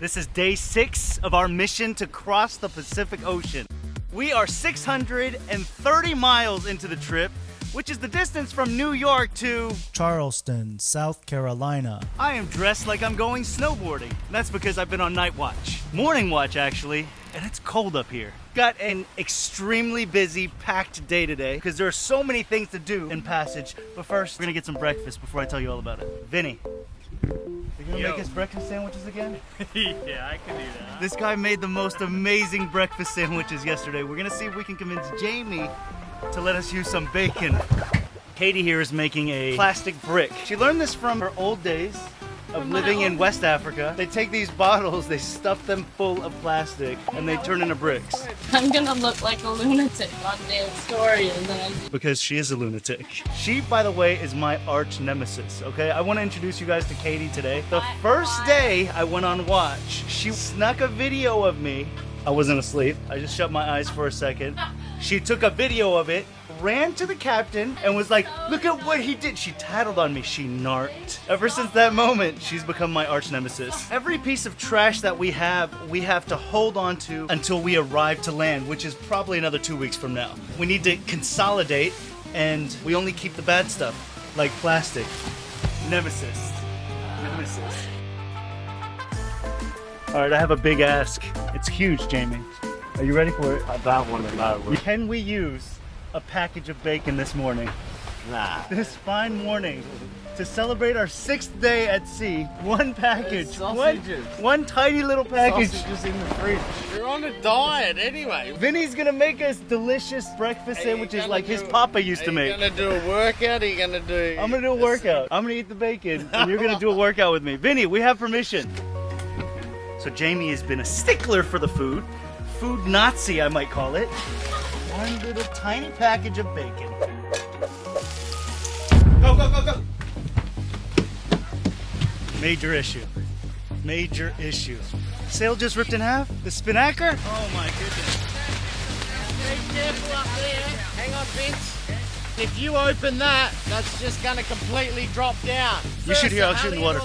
This is day 6 of our mission to cross the Pacific Ocean. We are 630 miles into the trip, which is the distance from New York to Charleston, South Carolina. I am dressed like I'm going snowboarding. That's because I've been on night watch. Morning watch, actually, and it's cold up here. Got an extremely busy, packed day today because there are so many things to do in Passage. But first, we're gonna get some breakfast before I tell you all about it. Vinny, you gonna make us breakfast sandwiches again? Yeah, I can do that. This guy made the most amazing breakfast sandwiches yesterday. We're gonna see if we can convince Jamie to let us use some bacon. Katie here is making a plastic brick. She learned this from her old days of living in West Africa. They take these bottles, they stuff them full of plastic, and they turn into bricks. I'm gonna look like a lunatic on Dale's story and then Because she is a lunatic. She, by the way, is my arch nemesis, okay? I want to introduce you guys to Katie today. The first day I went on watch, she snuck a video of me. I wasn't asleep. I just shut my eyes for a second. She took a video of it, ran to the captain, and was like, look at what he did. She tattled on me. She narked. Ever since that moment, she's become my arch nemesis. Every piece of trash that we have to hold on to until we arrive to land, which is probably another 2 weeks from now. We need to consolidate, and we only keep the bad stuff, like plastic. Nemesis. Nemesis. All right, I have a big ask. It's huge, Jamie. Are you ready for it? I don't want to know. Can we use a package of bacon this morning? Nah. This fine morning, to celebrate our 6th day at sea, one package, Sausages. one tiny little package. Sausages in the fridge. You're on a diet anyway. Vinny's gonna make us delicious breakfast sandwiches like his papa used to make. Are you gonna do a workout? Are you gonna do? I'm gonna do a workout. I'm gonna eat the bacon, and you're gonna do a workout with me. Vinny, we have permission. So Jamie has been a stickler for the food. Food Nazi, I might call it. One little tiny package of bacon. Go, go, go, go! Major issue. Major issue. Sail just ripped in half? The Spinnaker? Oh my goodness. Be careful up there. Hang on, Vince. If you open that, that's just gonna completely drop down. You shoot here, I'll shoot in the water.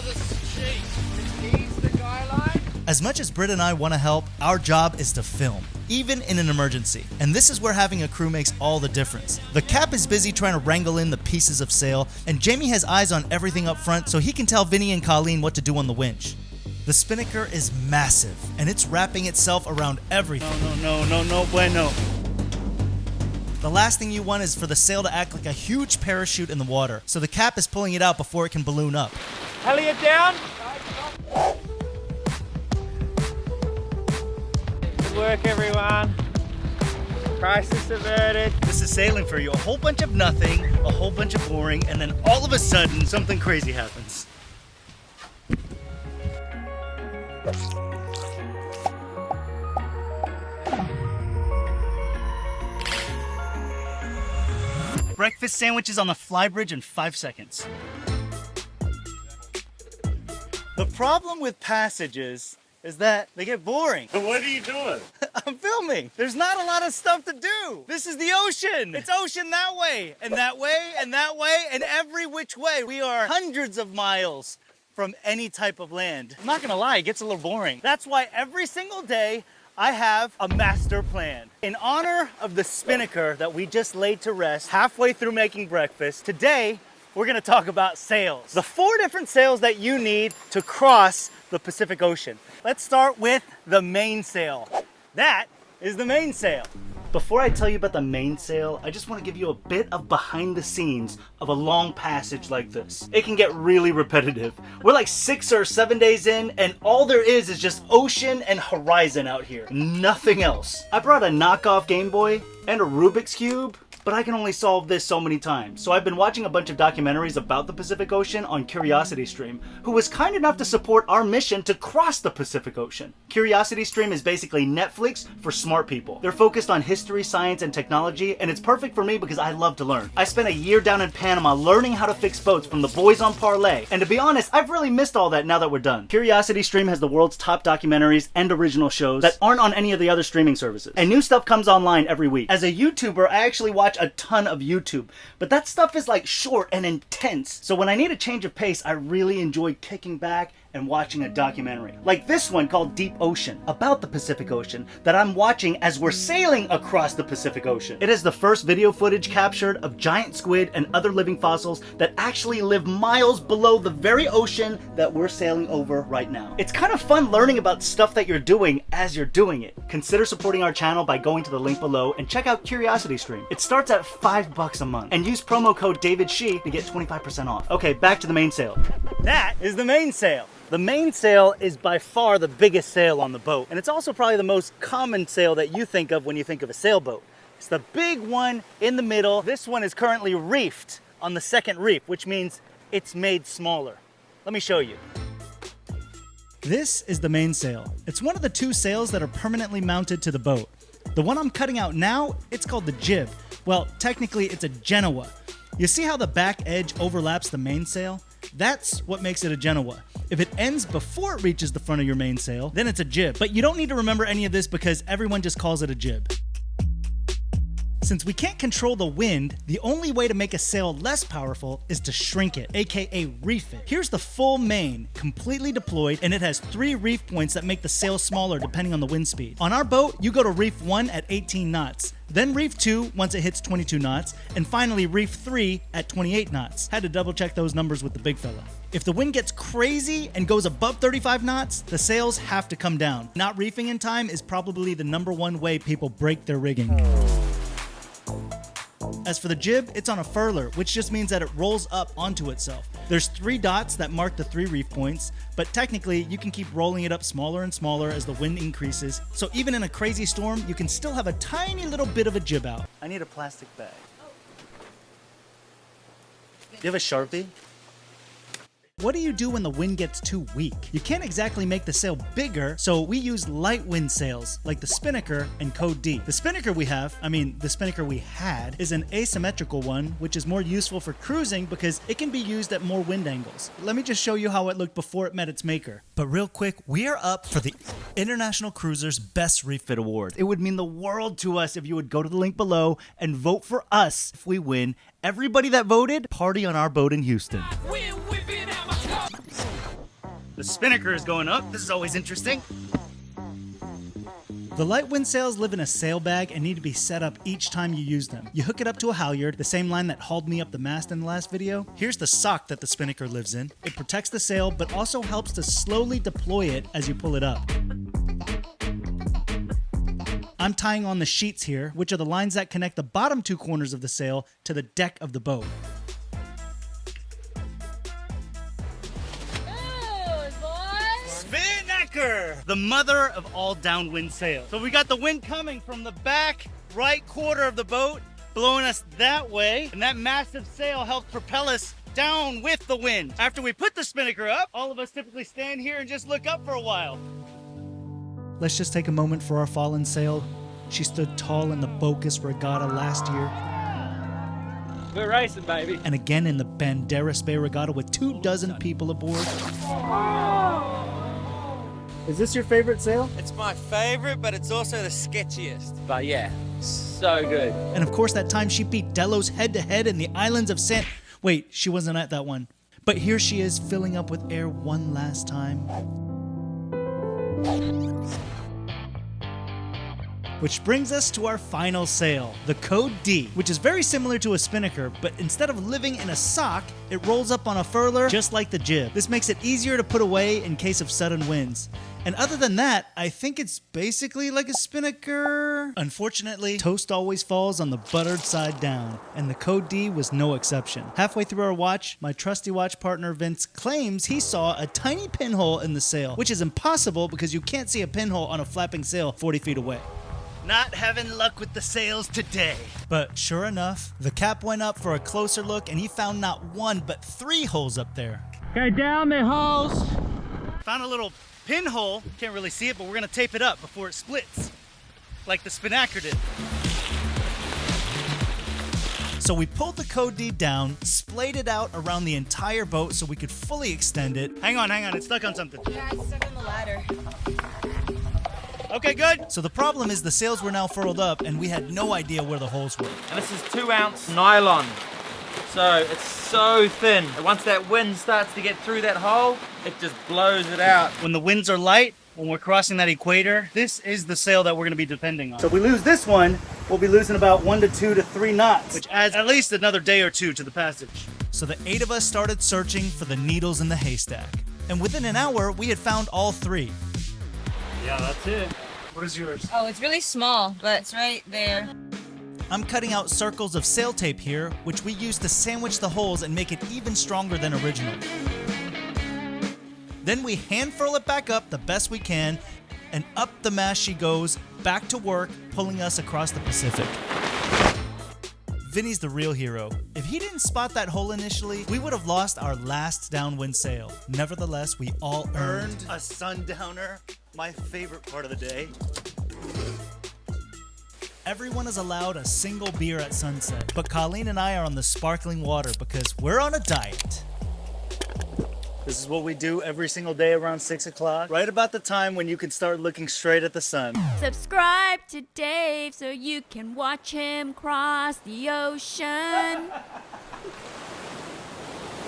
Ease the guy line. As much as Britt and I want to help, our job is to film, even in an emergency. And this is where having a crew makes all the difference. The Cap is busy trying to wrangle in the pieces of sail, and Jamie has eyes on everything up front so he can tell Vinny and Colleen what to do on the winch. The Spinnaker is massive, and it's wrapping itself around everything. No bueno. The last thing you want is for the sail to act like a huge parachute in the water, so the Cap is pulling it out before it can balloon up. Elliot down. Good work, everyone. Crisis averted. This is sailing for you. A whole bunch of nothing, a whole bunch of boring, and then all of a sudden, something crazy happens. Breakfast sandwiches on the flybridge in 5 seconds. The problem with passages is that they get boring. What are you doing? I'm filming. There's not a lot of stuff to do. This is the ocean. It's ocean that way, and that way, and that way, and every which way. We are hundreds of miles from any type of land. I'm not gonna lie, it gets a little boring. That's why every single day, I have a master plan. In honor of the Spinnaker that we just laid to rest halfway through making breakfast, today we're gonna talk about sails. The 4 different sails that you need to cross the Pacific Ocean. Let's start with the mainsail. That is the mainsail. Before I tell you about the mainsail, I just want to give you a bit of behind the scenes of a long passage like this. It can get really repetitive. We're like 6 or 7 days in, and all there is just ocean and horizon out here. Nothing else. I brought a knockoff Game Boy and a Rubik's Cube, but I can only solve this so many times. So I've been watching a bunch of documentaries about the Pacific Ocean on CuriosityStream, who was kind enough to support our mission to cross the Pacific Ocean. CuriosityStream is basically Netflix for smart people. They're focused on history, science, and technology, and it's perfect for me because I love to learn. I spent a year down in Panama learning how to fix boats from the boys on Parlay, and to be honest, I've really missed all that now that we're done. CuriosityStream has the world's top documentaries and original shows that aren't on any of the other streaming services, and new stuff comes online every week. As a YouTuber, I actually watch a ton of YouTube, but that stuff is like short and intense. So when I need a change of pace, I really enjoy kicking back and watching a documentary. Like this one called Deep Ocean, about the Pacific Ocean, that I'm watching as we're sailing across the Pacific Ocean. It is the first video footage captured of giant squid and other living fossils that actually live miles below the very ocean that we're sailing over right now. It's kind of fun learning about stuff that you're doing as you're doing it. Consider supporting our channel by going to the link below and check out CuriosityStream. It starts at $5 a month, and use promo code DavidShe to get 25% off. Okay, back to the mainsail. That is the mainsail. The mainsail is by far the biggest sail on the boat, and it's also probably the most common sail that you think of when you think of a sailboat. It's the big one in the middle. This one is currently reefed on the second reef, which means it's made smaller. Let me show you. This is the mainsail. It's one of the two sails that are permanently mounted to the boat. The one I'm cutting out now, it's called the jib. Well, technically it's a Genoa. You see how the back edge overlaps the mainsail? That's what makes it a Genoa. If it ends before it reaches the front of your mainsail, then it's a jib. But you don't need to remember any of this because everyone just calls it a jib. Since we can't control the wind, the only way to make a sail less powerful is to shrink it, aka reef it. Here's the full main, completely deployed, and it has 3 reef points that make the sail smaller depending on the wind speed. On our boat, you go to reef 1 at 18 knots, then reef 2 once it hits 22 knots, and finally reef 3 at 28 knots. Had to double check those numbers with the big fella. If the wind gets crazy and goes above 35 knots, the sails have to come down. Not reefing in time is probably the #1 way people break their rigging. As for the jib, it's on a furler, which just means that it rolls up onto itself. There's 3 dots that mark the 3 reef points, but technically you can keep rolling it up smaller and smaller as the wind increases. So even in a crazy storm, you can still have a tiny little bit of a jib out. I need a plastic bag. Do you have a Sharpie? What do you do when the wind gets too weak? You can't exactly make the sail bigger, so we use light wind sails, like the Spinnaker and Code D. The Spinnaker the Spinnaker we had, is an asymmetrical one, which is more useful for cruising because it can be used at more wind angles. Let me just show you how it looked before it met its maker. But real quick, we are up for the International Cruiser's Best Reef Fit Award. It would mean the world to us if you would go to the link below and vote for us if we win. Everybody that voted, party on our boat in Houston. The Spinnaker is going up. This is always interesting. The light wind sails live in a sail bag and need to be set up each time you use them. You hook it up to a halyard, the same line that hauled me up the mast in the last video. Here's the sock that the Spinnaker lives in. It protects the sail, but also helps to slowly deploy it as you pull it up. I'm tying on the sheets here, which are the lines that connect the bottom 2 corners of the sail to the deck of the boat. Spinnaker, the mother of all downwind sails. So we got the wind coming from the back right quarter of the boat, blowing us that way, and that massive sail helped propel us down with the wind. After we put the Spinnaker up, all of us typically stand here and just look up for a while. Let's just take a moment for our fallen sail. She stood tall in the Bocas Regatta last year. We're racing, baby. And again in the Banderas Bay Regatta with 24 people aboard. Is this your favorite sail? It's my favorite, but it's also the sketchiest. But yeah, so good. And of course that time she beat Delos head-to-head in the islands of San... Wait, she wasn't at that one. But here she is filling up with air one last time. Which brings us to our final sail, the Code D, which is very similar to a Spinnaker, but instead of living in a sock, it rolls up on a furler just like the jib. This makes it easier to put away in case of sudden winds. And other than that, I think it's basically like a Spinnaker. Unfortunately, toast always falls on the buttered side down, and the Code D was no exception. Halfway through our watch, my trusty watch partner Vince claims he saw a tiny pinhole in the sail, which is impossible because you can't see a pinhole on a flapping sail 40 feet away. Not having luck with the sails today. But sure enough, the cap went up for a closer look and he found not 1 but 3 holes up there. Okay, down there, holes. Found a little pinhole. Can't really see it, but we're gonna tape it up before it splits, like the Spinnaker did. So we pulled the Code D down, splayed it out around the entire boat so we could fully extend it. Hang on, it's stuck on something. Yeah, it's stuck on the ladder. Okay, good. So the problem is the sails were now furled up and we had no idea where the holes were. And this is 2-ounce nylon. So it's so thin. And once that wind starts to get through that hole, It just blows it out. When the winds are light, when we're crossing that equator, this is the sail that we're going to be depending on. So if we lose this one, we'll be losing about 1 to 2 to 3 knots, which adds at least another day or two to the passage. So the 8 of us started searching for the needles in the haystack. And within an hour, we had found all 3. Yeah, that's it. What is yours? Oh, it's really small, but it's right there. I'm cutting out circles of sail tape here, which we use to sandwich the holes and make it even stronger than original. Then we hand furl it back up the best we can, and up the mast she goes, back to work, pulling us across the Pacific. Vinny's the real hero. If he didn't spot that hole initially, we would have lost our last downwind sail. Nevertheless, we all earned A sundowner, my favorite part of the day. Everyone is allowed a single beer at sunset, but Colleen and I are on the sparkling water because we're on a diet. This is what we do every single day around 6 o'clock, right about the time when you can start looking straight at the sun. Subscribe to Dave so you can watch him cross the ocean.